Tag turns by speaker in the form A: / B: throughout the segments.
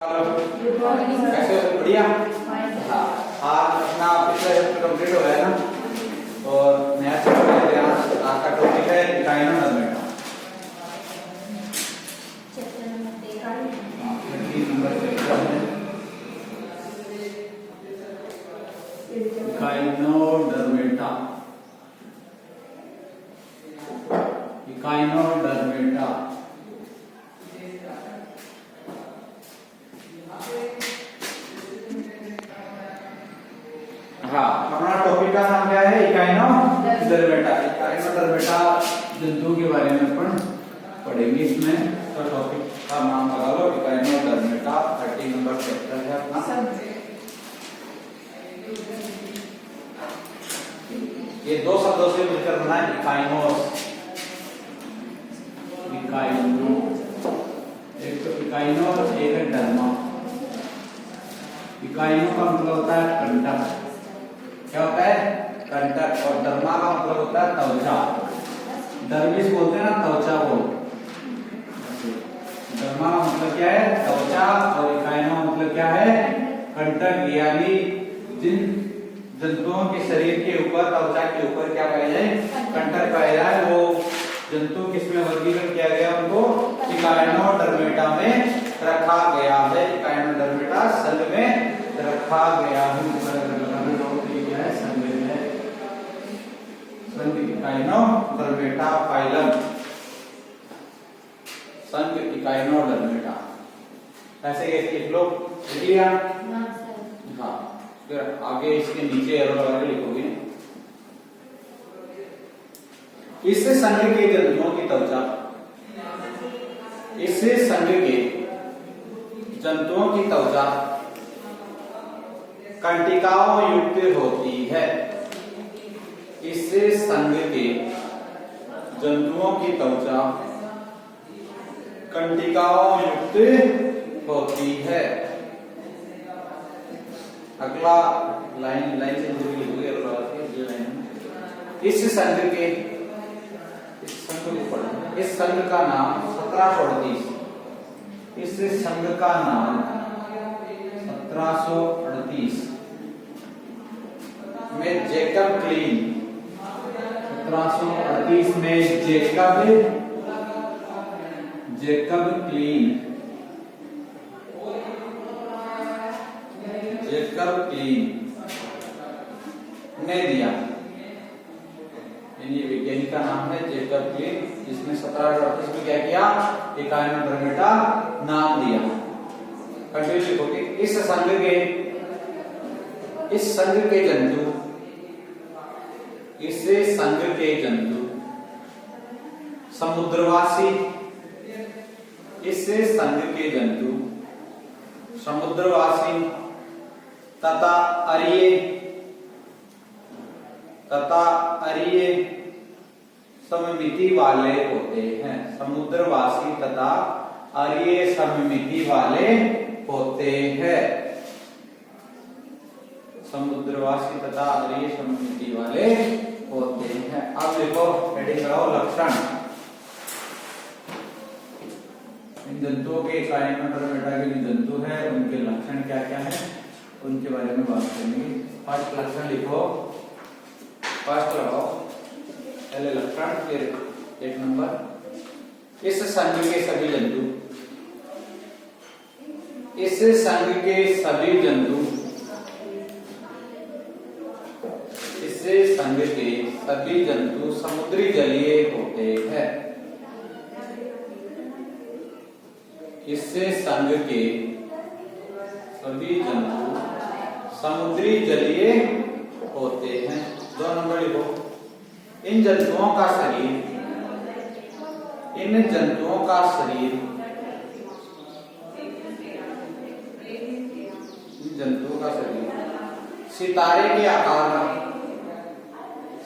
A: कैसे हो? बढ़िया। हाँ, आज अपना पिछला चैप्टर कंप्लीट हो गया ना और नया चैप्टर लेते हैं। आज का टॉपिक है इकाइनो नर्मेटा। इकाइनोडर्मेटा। इकाइनोडर्मेटा हाँ, हमारा टॉपिक का नाम क्या है? इकाइनोडर्मेटा। इकाइनोडर्मेटा जंतु के बारे में अपन पढ़ेंगे इसमें। तो टॉपिक का नाम लगा लो इकाइनोडर्मेटा। 30 नंबर चैप्टर है अपना। ये दो शब्दों से मिलकर बना है इकाइनोस। इकाइनो, एक तो इकाइनो और एक है डर्मा। इकाइनो का मतलब होता है कंटक। क्या होता है? कंटक। और डर्मा का मतलब होता है त्वचा। डर्मिस बोलते हैं ना, त्वचा बोल। डर्मा का मतलब क्या है? त्वचा। और इकाइनो मतलब क्या है? कंटक। यानी जिन जंतुओं के शरीर के ऊपर, त्वचा के ऊपर क्या पाया जाए? कंटक पाया जाए। वो जंतु किसमें वर्गीकरण किया गया? उनको इकाइनोडर्मेटा में रखा गया है। इकाइनोडर्मेटा संघ में रखा गया है। संघ में संघ इकाइनोडर्मेटा फाइलम। संघ इकाइनोडर्मेटा ऐसे लिख लो। लिख लिया? हाँ, फिर आगे इसके नीचे एरो लगा के लिखोगे। इस संघ के जंतुओं की त्वचा, इस संघ के जंतुओं की त्वचा कंटिकाओं युक्त होती है। इस संघ के जंतुओं की त्वचा कंटिकाओं युक्त होती है। अगला लाइन से लिखोगे इस संघ के, इस संघ का नाम 1738, इस संघ का नाम 1738 में जेकब क्लीन, 1738 में जेकब क्लीन ने दिया। ये वैज्ञानिक का नाम है जेकब क्लीन, जिसने 1738 में क्या किया? इकाइनोडर्मेटा नाम दिया। कंटिन्यू लिखोगे। इस संघ के जंतु, इस संघ के जंतु समुद्रवासी, इस संघ के जंतु समुद्रवासी तथा अरीय सममिति वाले होते हैं। समुद्रवासी तथा अरीय सममिति वाले होते हैं। समुद्रवासी तथा अरीय सममिति वाले होते हैं। अब देखो, हेडिंग लगाओ लक्षण। इन जंतुओं के इकाइनोडर्मेटा के जो जंतु है उनके लक्षण क्या क्या है, उनके बारे में बात करेंगे। फर्स्ट लक्षण लिखो, फर्स्ट लगाओ पहले लक्षण, फिर 1 नंबर। इस संघ के सभी जंतु, इस संघ के सभी जंतु, इस संघ के सभी जंतु समुद्री जलीय होते हैं। इस संघ के सभी जंतु समुद्री जलीय होते हैं। 2 नंबर लिखो। इन जंतुओं का शरीर, इन जंतुओं का शरीर, इन जंतुओं का शरीर सितारे के आकार का,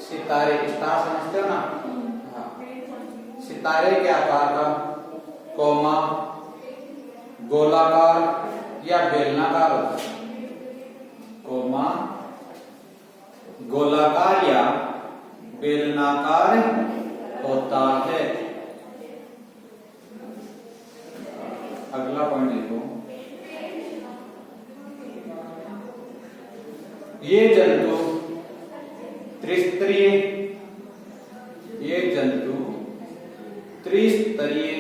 A: सितारे, स्टार समझते हो ना? हाँ, सितारे के आकार का, कोमा, गोलाकार या बेलनाकार होता है। कोमा, गोलाकार या बेलनाकार होता है। अगला पॉइंट लिखो। ये जंतु त्रिस्तरीय, ये जंतु त्रिस्तरीय,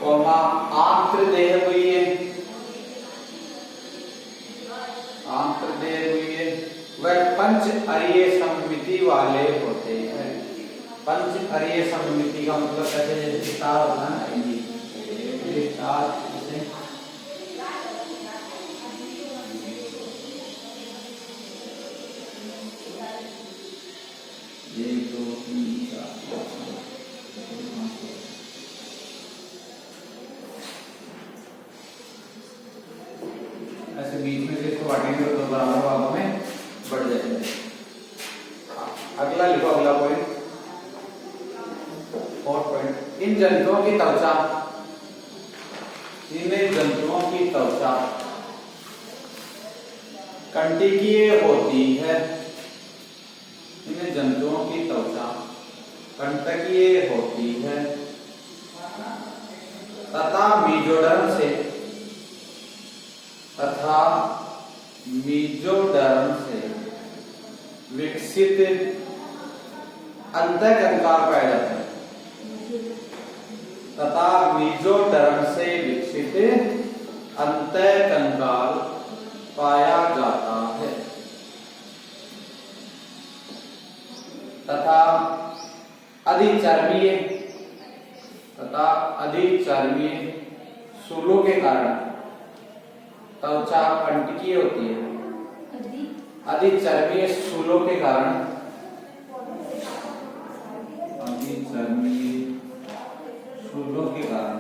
A: कोमा आंत्रदेह हुई है, आंत्रदेह हुई है, वह पंच अरीय सममिति वाले होते हैं। पंच अरीय सममिति का मतलब कैसे, जैसे स्टार होता है ना, ये स्टार जैसे ये दो तीन चार ऐसे बीच में से इसको काटेंगे तो बराबर भागों में बढ़ जाएंगे। अगला लिखो, अगला पॉइंट, फोर्थ पॉइंट, इन जंतुओं की त्वचा, इन जंतुओं की त्वचा कंटिकीय होती है, इन जंतुओं की त्वचा कंटकीय होती है तथा मीजोडर्म से, तथा मीजोडर्म से विकसित अंतःकंकाल पाया जाता है, तथा मीजोडर्म से विकसित अंतःकंकाल पाया जाता है, तथा अधिचर्मीय, तथा अधिचर्मीय सूलों के कारण त्वचा कंटकीय होती है, अधिचर्मीय सूलों के कारण, अधिचर्मीय सूलों के कारण,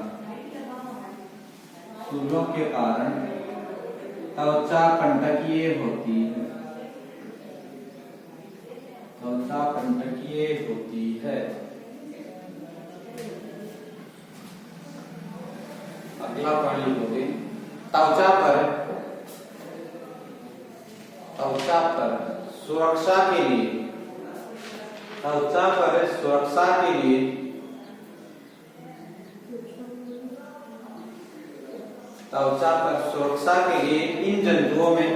A: सूलों के कारण त्वचा कंटकीय होती है, त्वचा कंटकीय होती है। अगला पॉइंट लिखोगे, त्वचा पर सुरक्षा के लिए, त्वचा पर सुरक्षा के लिए त्वचा पर सुरक्षा के लिए इन जंतुओं में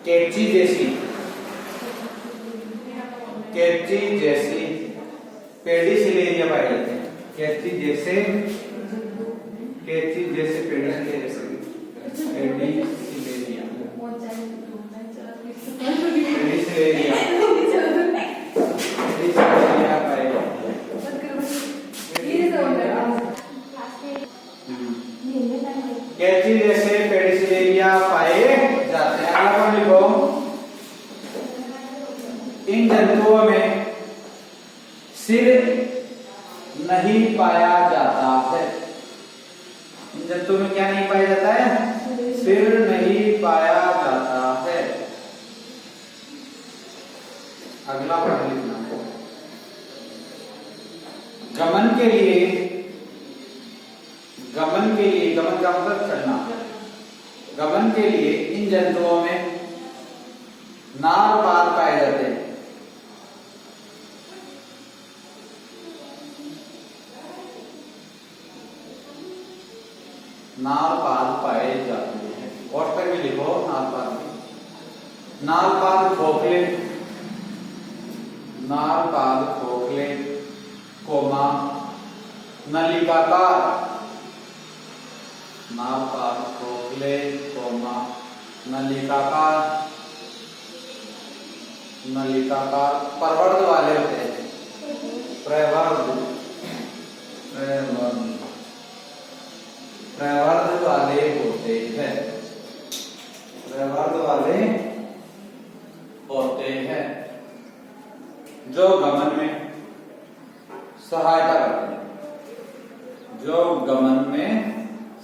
A: कैंची जैसी पेडिसिलेरिया पाए जाते हैं, कैंची जैसे पेडिसिलेरिया पाए जाते हैं। कैंची जैसे पेडिसिलेरिया पाए जाते हैं। अगला लिखो, इन जंतुओं में सिर नहीं पाया जाता है, इन जंतुओं में क्या नहीं पाया जाता है, सिर नहीं पाया जाता है। अगला पॉइंट लिखना है, गमन के लिए, गमन का मतलब चलना, गमन के लिए इन जंतुओं में नाल पाल पाए जाते हैं, नालपाल पाए जाते हैं। और तक भी लिखो, नालपाल खोखले, नालपाल खोखले, कोमा नलिकाकार, नालपाल खोखले, कोमा नलिकाकार, नलिकाकार प्रवर्ध वाले होते हैं, प्रवर्ध वाले होते हैं, प्रवर्ध वाले होते हैं, जो गमन में सहायता करते हैं, जो गमन में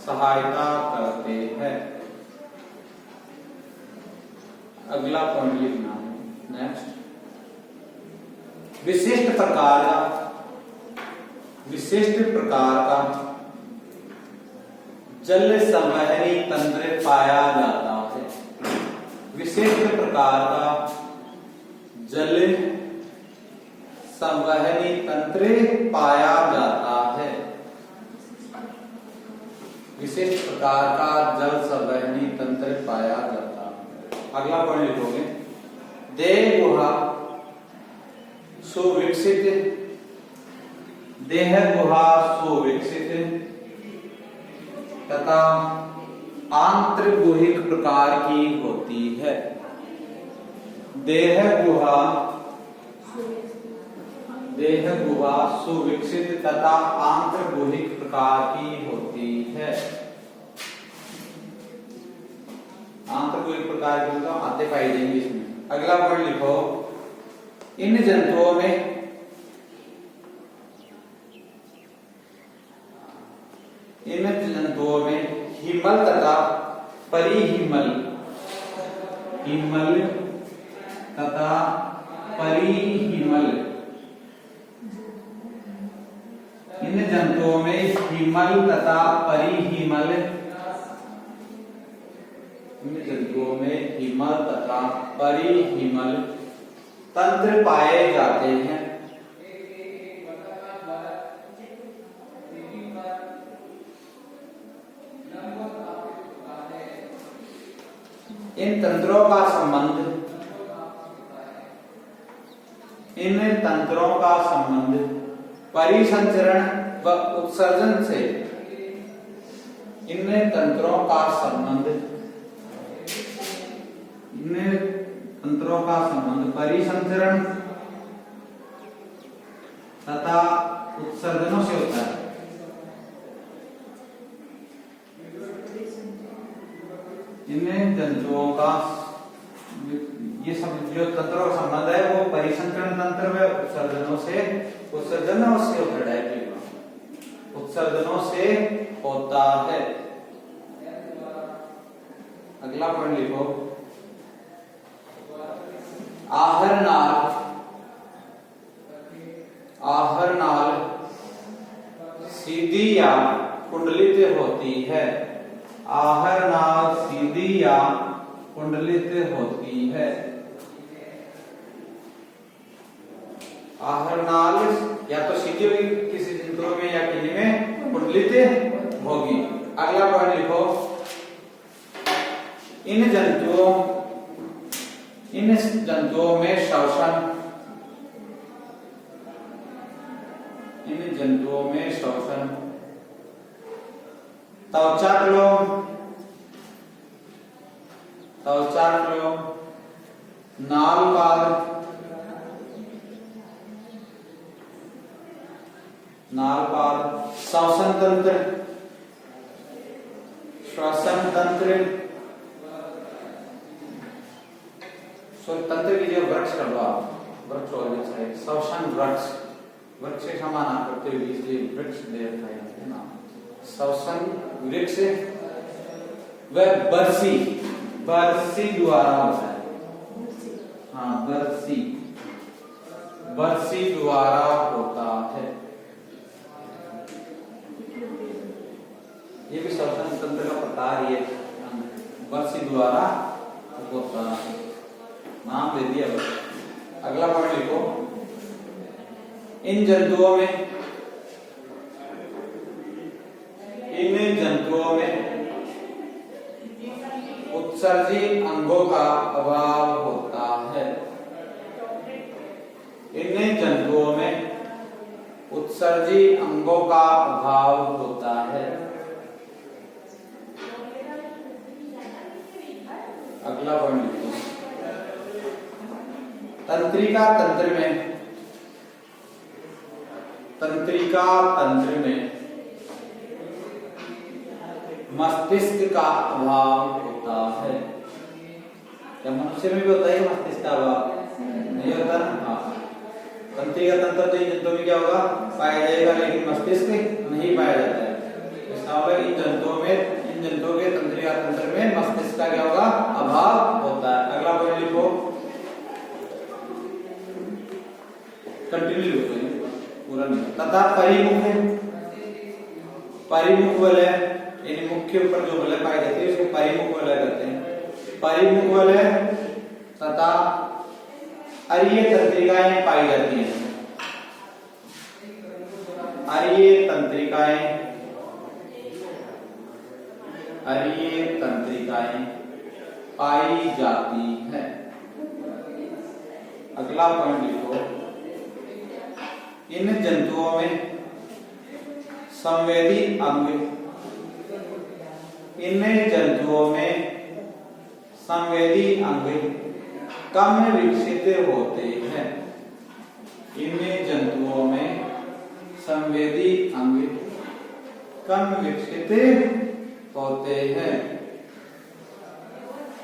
A: सहायता करते हैं। अगला पॉइंट लिखना है, नेक्स्ट, विशिष्ट प्रकार का जल संवहनी तंत्र पाया जाता है, विशिष्ट प्रकार का जल संवहनी तंत्र पाया जाता है, विशिष्ट प्रकार का जल संवहनी तंत्र पाया जाता है। अगला पॉइंट लिखोगे, देह गुहा सुविकसित, देह गुहा सुविकसित तथा आंतरगुहिक प्रकार की होती है। देह गुहा सुविकसित तथा आंतरगुहिक प्रकार की होती है। आंतरगुहिक प्रकार की तो आते पाई जाएंगे इसमें। अगला पॉइंट लिखो, इन जंतुओं में हिमल तथा परिहिमल, हिमल तथा परिहिमल, इन जंतुओं में हिमल तथा परिहिमल, इन जंतुओं में हिमल तथा परिहिमल तंत्र पाए जाते हैं। इन तंत्रों का संबंध परिसंचरण व उत्सर्जन से, इन तंत्रों का संबंध परिसंचरण तथा उत्सर्जनों से होता है। इन जंतुओं का ये सब जो तंत्रों का संबंध है वो परिसंचरण तंत्र में उत्सर्जनों से होता है, उत्सर्जनों से होता है। अगला पॉइंट लिखो, आहर नाल सीधी या कुंडलित होती है। आहर नाल सीधी या कुंडलित होती है। आहर नाल या तो सीधी होगी किसी जंतुओं में या किन्हीं में कुंडलित होगी। अगला पॉइंट लिखो, इन जंतुओं में श्वसन, इन जंतुओं में श्वसन त्वचाग्लोम, नालपाद, श्वसन तंत्र, तंत्र की जो वृक्ष करवा, वृक्ष और श्वसन वृक्ष से समाना करते हुए इसलिए वृक्ष दे रखा है ना। श्वसन वृक्ष व बरसी द्वारा होता है। हाँ, बरसी द्वारा होता है। ये भी श्वसन तंत्र का प्रकार ही है, बरसी द्वारा होता है, नाम दे दिया। अगला पॉइंट लिखो, इन जंतुओं में उत्सर्जी अंगों का अभाव होता है। इन जंतुओं में उत्सर्जी अंगों का अभाव होता है। अगला पॉइंट लिखो, तंत्रिका तंत्र में मस्तिष्क का अभाव होता है। क्या मनुष्य में भी होता है मस्तिष्क का अभाव? नहीं होता ना। तंत्रिका तंत्र तो इन जंतुओं में क्या होगा, पाया जाएगा, लेकिन मस्तिष्क नहीं पाया जाता है। इसका मतलब इन जंतुओं के तंत्रिका तंत्र में मस्तिष्क का क्या होगा, अभाव होता है। अगला पॉइंट लिखो, कंटिन्यू लिखो पूरा नहीं। तथा परिमुख वलय, यानी मुख्य ऊपर जो वलय पाई जाती है उसको परिमुख वलय कहते हैं। परिमुख वलय तथा अरीय तंत्रिकाएं पाई जाती हैं। अरीय तंत्रिकाएं स्तरीय तंत्रिकाएं पाई जाती है। अगला पॉइंट लिखो, इन जंतुओं में संवेदी अंग, इन जंतुओं में संवेदी अंग कम विकसित होते हैं। इन जंतुओं में संवेदी अंग कम विकसित होते हैं।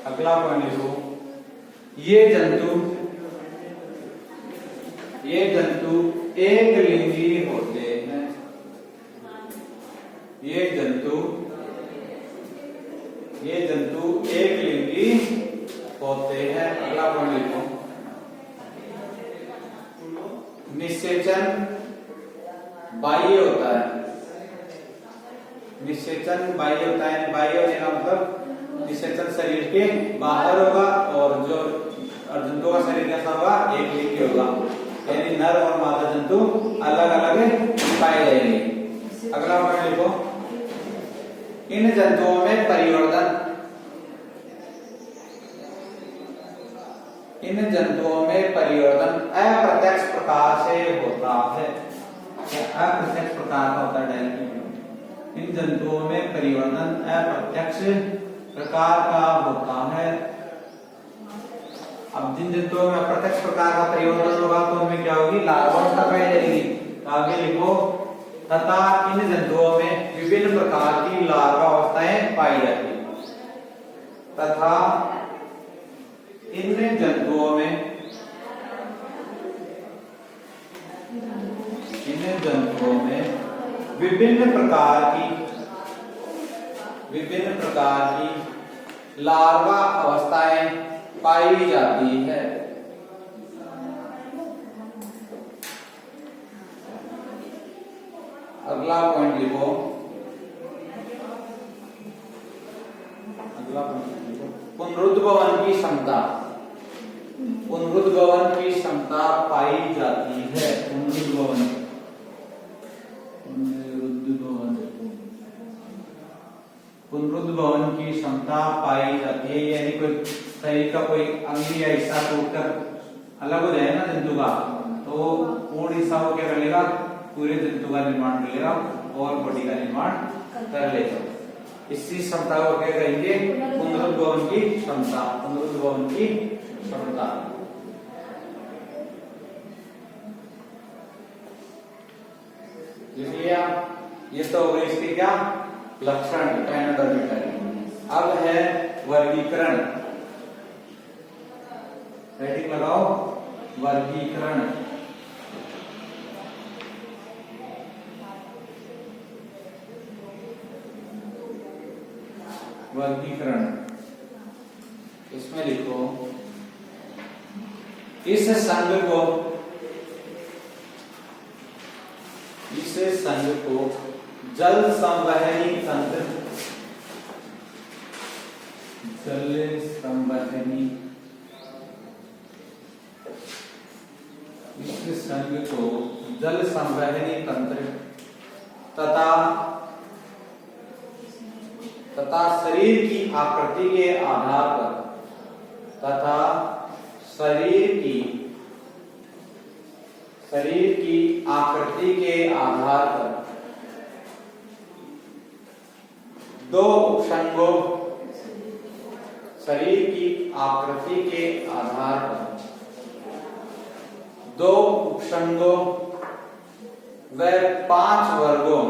A: अगला पॉइंट लिखो, ये जंतु एक लिंगी होते हैं। ये जंतु एक लिंगी होते हैं। अगला पॉइंट लिखो, निषेचन बाह्य होता है। निषेचन बाह्य होता है, बाह्य होने का मतलब निषेचन शरीर के बाहर होगा और जो जंतुओं का शरीर कैसा होगा, एक लिंगी होगा, यानी नर और मादा जंतु अलग अलग पाए जाएंगे। अगला पॉइंट लिखो, इन जंतुओं में परिवर्तन, इन जंतुओं में परिवर्तन अप्रत्यक्ष प्रकार से होता है। अप्रत्यक्ष प्रकार का होता है, इन जंतुओं में परिवर्तन अप्रत्यक्ष प्रकार का होता है। अब जिन जंतुओं में अप्रत्यक्ष प्रकार का परिवर्तन होगा तो उनमें क्या होगी, लार्वावस्था पाई जाएगी। आगे लिखो, तथा इन जंतुओं में विभिन्न प्रकार की लार्वा अवस्थाएं पाई जाती है। तथा इन जंतुओं में विभिन्न प्रकार की लार्वा अवस्थाएं पाई जाती है। अगला पॉइंट लिखो, पुनरुद्भवन की क्षमता, पुनरुद्भवन की क्षमता पाई जाती है। पुनरुद्भवन की क्षमता पाई जाती है, यानी कोई शरीर का कोई अंग या हिस्सा टूटकर अलग हो जाए ना जंतु का, तो पूर्ण हिस्सा वो क्या कर लेगा, पूरे जंतु का निर्माण कर लेगा और बॉडी का निर्माण कर लेगा। इसी क्षमता को क्या कहेंगे, पुनरुद्भवन की क्षमता। पुनरुद्भवन की क्षमता। ये तो हो गए इसके क्या लक्षण, अब है वर्गीकरण। हेडिंग लगाओ, वर्गीकरण। वर्गीकरण इसमें लिखो, इस संघ को जल संवहनी तंत्र, जल संवहनी, इस संघ को जल संवहनी तंत्र तथा शरीर की आकृति के आधार पर, तथा शरीर की आकृति के आधार पर दो उपसंगों, शरीर की आकृति के आधार पर दो उपसंगों व 5 वर्गों,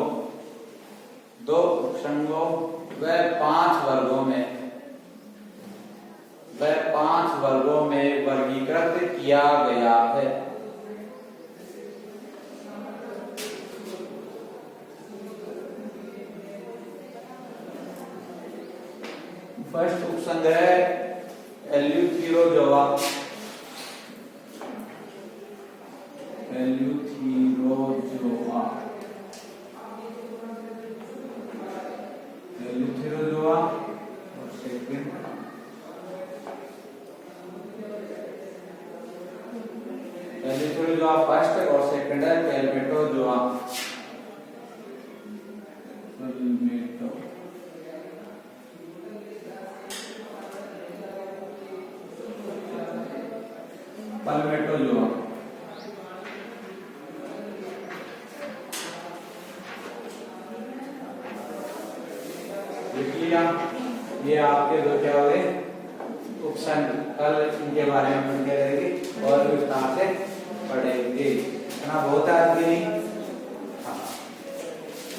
A: दो उपसंगों व 5 वर्गों में वर्गीकृत किया गया है। फर्स्ट उपसंग है एल्यूथीरोजोआ, और सेकंड एल्यूथीरोजोआ फर्स्ट और सेकंड है कैलमेटोजोआ। लो। लिख लिया। ये आपके दो क्या हुए उपसंग, कल इनके बारे में हम क्या करेंगे और विस्तार से पढ़ेंगे। इतना बहुत है आज के लिए। हाँ,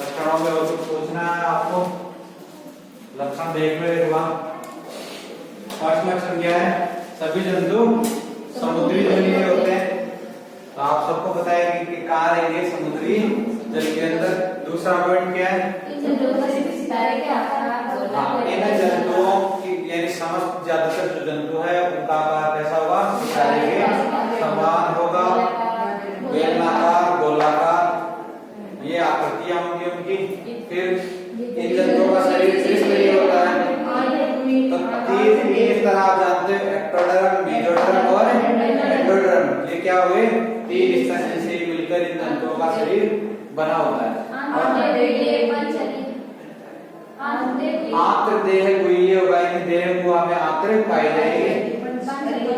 A: लक्षणों में और कुछ पूछना है आपको? लक्षण देख लो एक बार। फर्स्ट लक्षण क्या है? सभी जंतु समुद्री जलीय होते हैं। तो आप सबको पता है कि कहाँ रहेंगे? समुद्री जल के अंदर। दूसरा पॉइंट क्या है? हाँ, इन जंतुओं की यानी समस्त ज्यादातर जो जंतु है उनका आकार कैसा होगा? सितारे के समान होगा, बेलनाकार, गोलाकार, ये आकृतियां होंगी उनकी। फिर इन जंतुओं का शरीर किस तरीके होता है? तो तीन तरह आप जानते हैं, एक्टोडर्म, मेसोडर्म और एंडोडर्म। ये क्या हुए? तीन स्तन से मिलकर इन जंतुओं का शरीर बना होता है। आंत्र देह गुह्य होगा, इन देह गुहा में आंत्र पाए जाएंगे।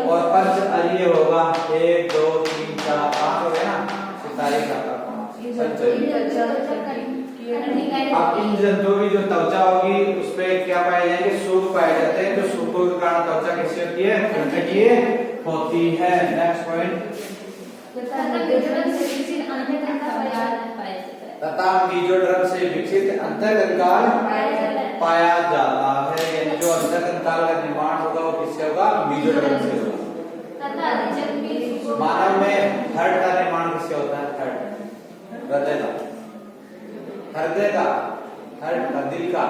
A: और पंच अरीय होगा, 1 2 3 4 5 हो गए ना, सितारे का अब इन जंतुओं की जो त्वचा होगी उस पे क्या पाए जाएंगे? सूख पाए जाते हैं। जो सूखों के कारण त्वचा कैसी होती है? खंडकीय होती है। नेक्स्ट पॉइंट, तथा मेसोडर्म से विकसित अंतःकंकाल पाया जाता है। यानी जो अंतःकंकाल का निर्माण होगा वो किससे होगा? मेसोडर्म से होगा। मानव में हार्ट का निर्माण किससे होता है? हार्ट, हृदय का, हृदय का, हार्ट का, दिल का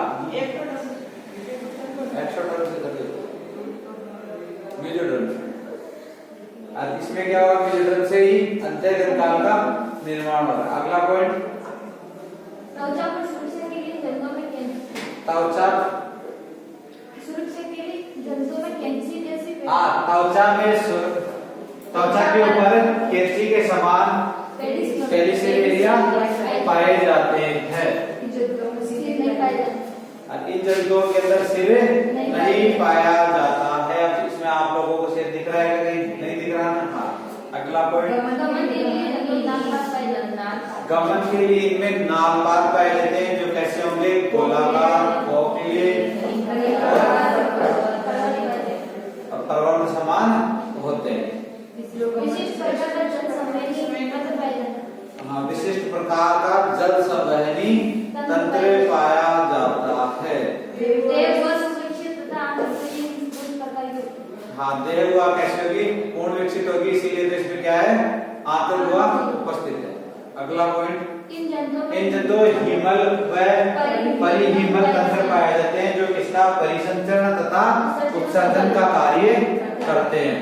A: एक्सोडर्म से होता है, मेसोडर्म से। और इसमें क्या होगा? मेसोडर्म से ही अंतःकंकाल का निर्माण होगा। अगला पॉइंट, त्वचा
B: सुरक्षा के लिए जंतुओं में
A: त्वचा के ऊपर कैंची के समान पेरिसेलिया पाए जाते हैं। इन जंतुओं के अंदर सिर नहीं पाया जाता है। अब इसमें आप लोगों को सिर दिख रहा है कि नहीं दिख रहा ना? हाँ। अगला पॉइंट, गमन के लिए इनमें नालपात पाए जाते हैं जो कैसे होंगे? गोलाकार, खोखले और परवल समान होते हैं। हाँ, विशिष्ट प्रकार का जल संवहनी तंत्र पाया जाता है। हाँ, देह गुहा कैसे होगी? पूर्ण विकसित होगी, इसीलिए तो इसमें क्या है? आंतर गुहा उपस्थित है। अगला पॉइंट, इन जंतुओं हिमल व परिहिमल तंत्र पाए जाते हैं जो किसका? परिसंचरण तथा उत्सर्जन का कार्य करते हैं।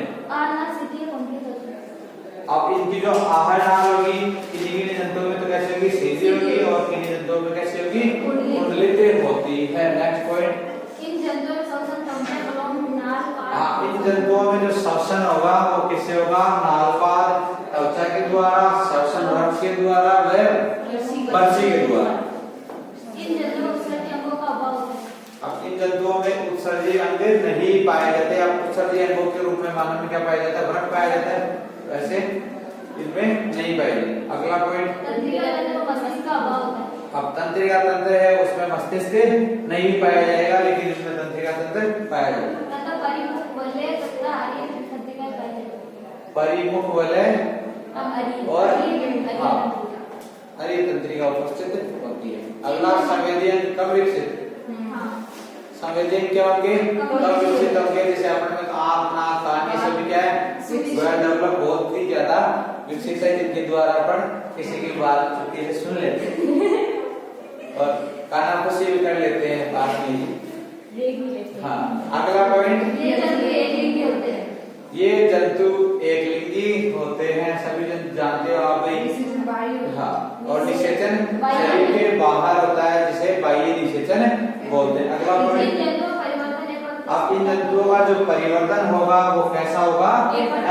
A: अब इनकी जो आहार नाल होगी किन्हीं जंतुओं में तो कैसे होगी? सीधी होगी और किन्हीं जंतुओं में कैसे होगी? कुंडलित होती है। नेक्स्ट पॉइंट, इन जंतुओं में जो श्वसन होगा वो किससे होगा? नालपात, त्वचा के द्वारा, श्वसन रक्त के द्वारा व पर्ची के द्वारा। अब इन जंतुओं में उत्सर्जी अंग नहीं पाए जाते। अब उत्सर्जी अंगों के रूप में मानव में क्या पाया जाता है? व्रत पाया जाता है, वैसे इनमें नहीं पाए जाते। अगला पॉइंट, अब तंत्रिका तंत्र है उसमें मस्तिष्क नहीं पाया जाएगा, लेकिन इसमें तंत्रिका तंत्र पाया जाएगा। परिमुख वलय और अरे तंत्रिका उपस्थित होती है। अगला संवेदन कब विकसित? संवेदन क्या होंगे? कब विकसित होंगे? जैसे अपने में आंख, नाक, कान ये सभी क्या है? वह डेवलप बहुत ही ज्यादा विकसित है, जिनके द्वारा अपन किसी की बात चुटकी से सुन लेते हैं और कानाफूसी भी कर लेते हैं बात की। हाँ, अगला पॉइंट, ये जंतु एकलिंगी होते हैं। सभी जन जानते हो आप भाई। हाँ, और निषेचन शरीर के बाहर होता है जिसे बाह्य निषेचन बोलते हैं। अगला पॉइंट, अब इन जंतुओं का जो परिवर्तन होगा वो कैसा होगा?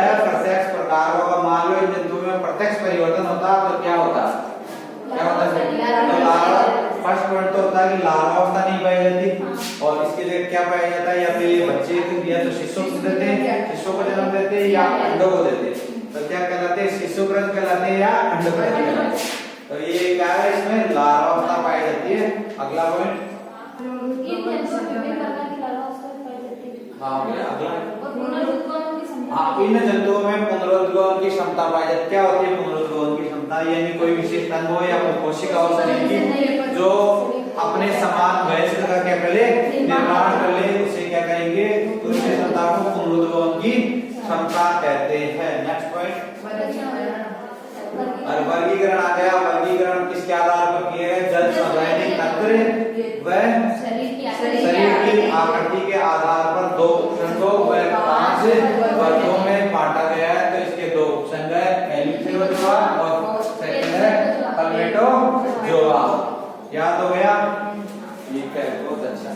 A: अप्रत्यक्ष प्रकार होगा। मान लो इन जंतुओं में प्रत्यक्ष परिवर्तन होता तो क्या होता? क्या होता है? फर्स्ट पॉइंट तो होता है कि लार्वावस्था नहीं पाई जाती और इसके लिए क्या पाया जाता है? या फिर ये बच्चे या तो शिशु को देते हैं, शिशु को जन्म देते हैं या अंडों को देते हैं। तो क्या कहलाते हैं, शिशुकृत कहलाते हैं या अंडकृत कहलाते हैं। तो ये क्या है, इसमें लार्वा पाई जाती है। अगला पॉइंट, हाँ अगला, हाँ इन जंतुओं में पुनरुद्गम की क्षमता पाई जाती है। क्या होती है पुनरुद्गम की क्षमता, यानी कोई विशेष अंग हो या कोशिका हो शरीर की जो अपने समान वयस्क का क्या करे, निर्माण कर ले, उसे क्या कहेंगे, उसकी क्षमता को पुनरुद्गम की क्षमता कहते हैं। नेक्स्ट पॉइंट, और वर्गीकरण आ गया। वर्गीकरण किसके आधार पर किए गए, जल संवैनिक तंत्र व शरीर की आकृति के आधार पर दो खंडों व 5 वर्गों में बांटा गया है। तो इसके दो ऑप्शन है, एलिफेरोजोआ और सेकंड है पल्मेटोजोआ। याद हो गया, ठीक है, बहुत अच्छा।